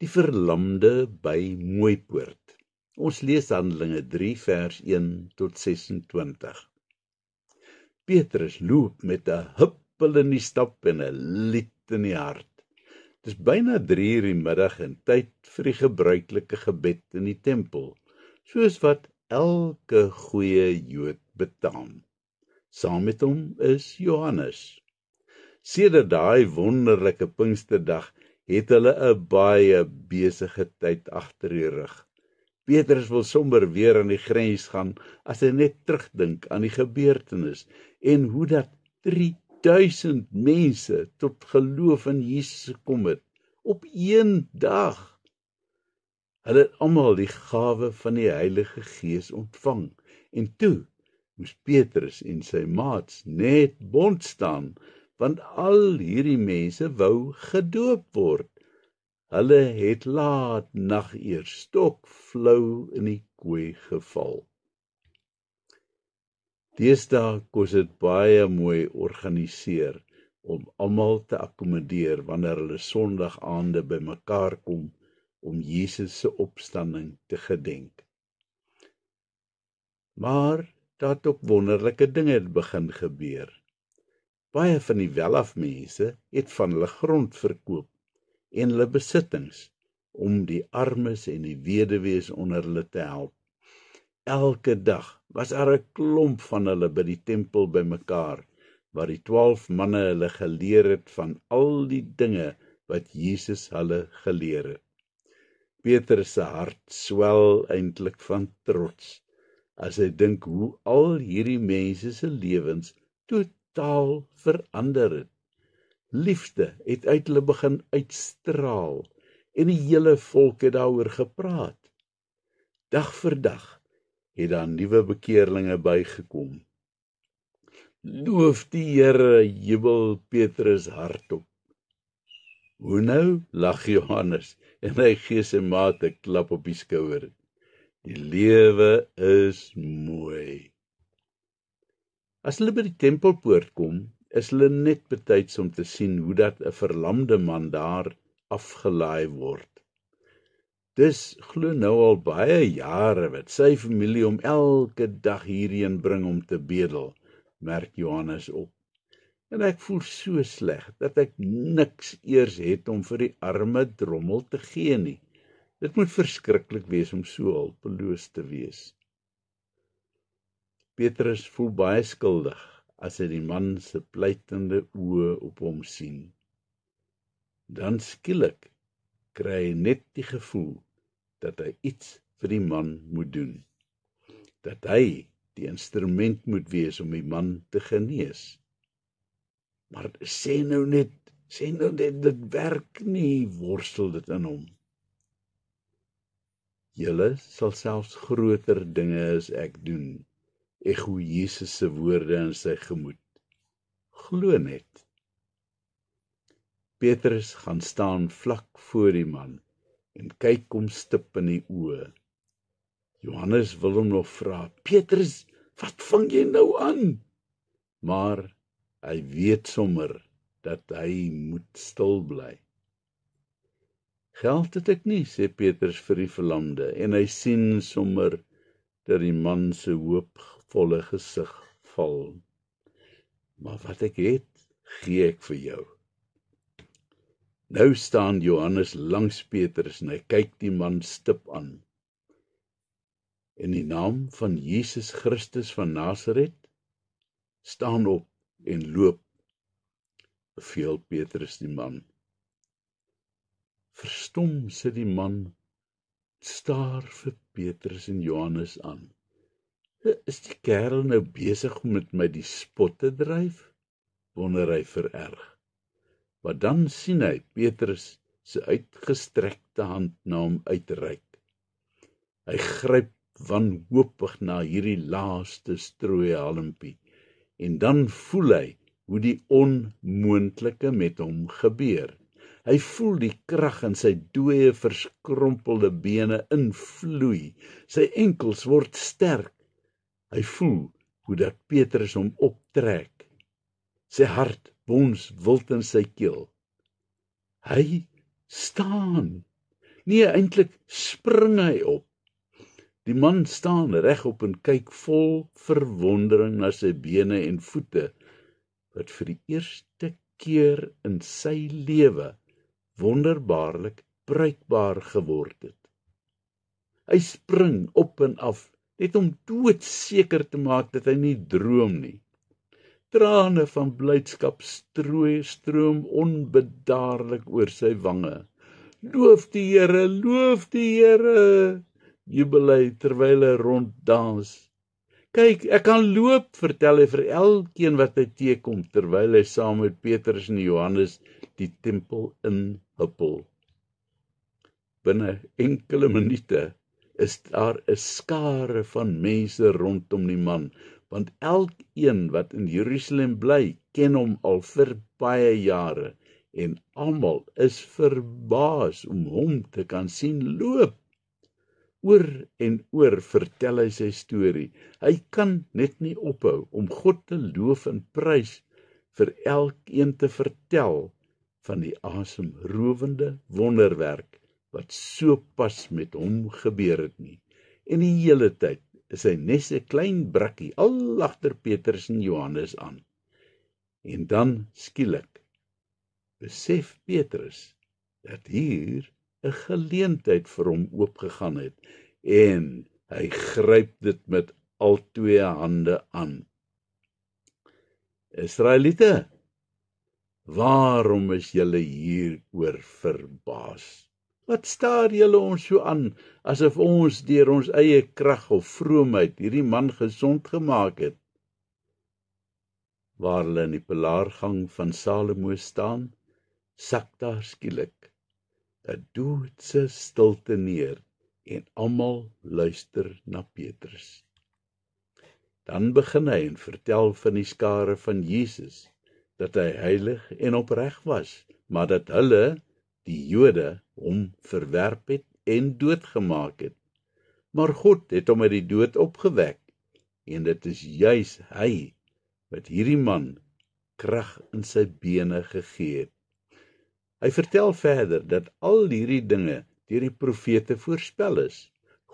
Die verlamde by Mooipoort. Ons lees Handelinge 3 vers 1 tot 26. Petrus loop met 'n huppel in die stap en 'n lied in die hart. Dis byna 3 uur die middag en tyd vir die gebruikelike gebed in die tempel, soos wat elke goeie Jood betaam. Saam met hom is Johannes. Sedert daai wonderlike Pinksterdag het hulle 'n baie besige tyd agter die rug. Petrus wil sommer weer aan die grens gaan as hy net terugdink aan die gebeurtenis en hoe dat 3000 mense tot geloof in Jesus gekom het op een dag. Hulle het almal die gawe van die Heilige Gees ontvang en toe moes Petrus en sy maats net bond staan, want al hierdie mense wou gedoop word. Hulle het laat nag eers stokflou in die kooi geval. Deesdae kos dit baie mooi organiseer om almal te akkommodeer wanneer hulle Sondagaande bymekaar kom om Jesus se opstanding te gedenk. Maar daar het ook wonderlike dinge begin gebeur. Baie van die welafmense het van hulle grond verkoop en hulle besittings om die armes en die weduwees onder hulle te help. Elke dag was daar 'n klomp van hulle by die tempel bymekaar, waar die 12 manne hulle geleer het van al die dinge wat Jesus hulle geleer het. Petrus se hart swel eintlik van trots as hy dink hoe al hierdie mense se lewens totaal verander het. Liefde het uit hulle begin uitstraal en die hele volk het daaroor gepraat. Dag vir dag het daar nuwe bekeerlinge bygekom. Loof die Here, jubel Petrus hardop. Hoe nou, lag Johannes en hy gee sy maat 'n klap op die skouer. Die lewe is mooi. As hulle by die tempelpoort kom, is hulle net betyds om te sien hoe dat 'n verlamde man daar afgelaai word. Dis glo nou al baie jare wat sy familie hom elke dag hierheen bring om te bedel, merk Johannes op. En ek voel so sleg dat ek niks eers het om vir die arme drommel te gee nie. Dit moet verskriklik wees om so hulpeloos te wees. Petrus voel baie skuldig as hy die man se pleitende oë op hom sien. Dan skielik kry hy net die gevoel dat hy iets vir die man moet doen. Dat hy die instrument moet wees om die man te genees. Maar sê nou net, dit werk nie, worstel dit in hom. Julle sal selfs groter dinge as ek doen, echo Jesus se woorde in sy gemoed. Glo net. Petrus gaan staan vlak voor die man en kyk hom stip in die oë. Johannes wil hom nog vra, Petrus, wat vang jy nou aan? Maar hy weet sommer dat hy moet stil bly. Geld het ek nie, sê Petrus vir die verlamde, en hy sien sommer dat die man se hoopvolle gesig val. Maar wat ek het, gee ek vir jou. Nou staan Johannes langs Petrus en hy kyk die man stip aan. In die naam van Jesus Christus van Nasaret, staan op en loop, beveel Petrus die man. Verstom sit die man, staar vir Petrus en Johannes aan. Is die kerel nou besig om met my die spot te dryf? Wonder hy vererg. Maar dan sien hy Petrus se uitgestrekte hand na hom uitreik. Hy gryp wanhoopig na hierdie laaste strooie halmpie en dan voel hy hoe die onmoontlike met hom gebeur. Hy voel die krag in sy dooie verskrompelde bene invloei. Sy enkels word sterk. Hy voel hoe dat Petrus hom optrek. Sy hart bons wild in sy keel. Hy staan. Nee, eintlik spring hy op. Die man staan regop en kyk vol verwondering na sy bene en voete, wat vir die eerste keer in sy lewe wonderbaarlik bruikbaar geword het. Hy spring op en af, net om doodseker te maak dat hy nie droom nie. Trane van blydskap stroom onbedaarlik oor sy wange. Loof die Here, jubel hy terwyl hy ronddans. Kyk, ek kan loop, vertel hy vir elkeen wat hy teekom, terwyl hy saam met Petrus en Johannes die tempel inhuppel. Binne enkele minute is daar 'n skare van mense rondom die man, want elkeen wat in Jerusalem bly, ken hom al vir baie jare, en almal is verbaas om hom te kan sien loop. Oor en oor vertel hy sy storie. Hy kan net nie ophou om God te loof en prys, vir elkeen te vertel van die asemrowende wonderwerk wat so pas met hom gebeur het nie. En die hele tyd is hy net 'n klein brakkie al agter Petrus en Johannes aan. En dan skielik besef Petrus dat hier 'n geleentheid vir hom oopgegaan het, en hy gryp dit met al twee hande aan. Israeliete, waarom is julle hieroor verbaas? Wat staar julle ons so aan, asof ons deur ons eie krag of vroomheid hierdie man gesond gemaak het? Waar hulle in die pilaargang van Salomo staan, sak daar skielik 'n doodse stilte neer, en almal luister na Petrus. Dan begin hy en vertel van die skare van Jesus, dat hy heilig en opreg was, maar dat hulle, die Jode, hom verwerp het en doodgemaak het. Maar God het hom uit die dood opgewek, en dit is juis hy wat hierdie man krag in sy bene gegee het. Hy vertel verder dat al hierdie dinge deur die profete voorspel is.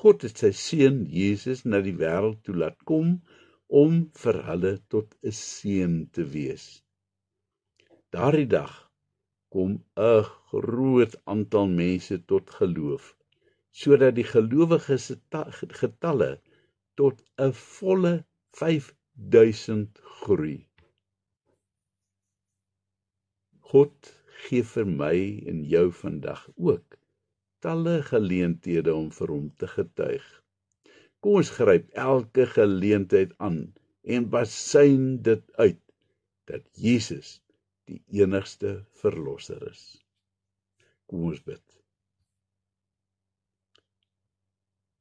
God het sy seun Jesus na die wêreld toe laat kom om vir hulle tot 'n seën te wees. Daardie dag kom 'n groot aantal mense tot geloof, sodat die gelowiges se getalle tot 'n volle 5000 groei. God gee vir my en jou vandag ook talle geleenthede om vir hom te getuig. Kom ons gryp elke geleentheid aan en basuin dit uit dat Jesus die enigste verlosser is. Kom ons bid.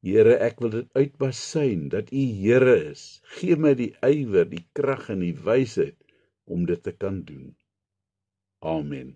Here, ek wil dit uitbasuin dat U Here is. Gee my die ywer, die krag en die wysheid om dit te kan doen. Amen.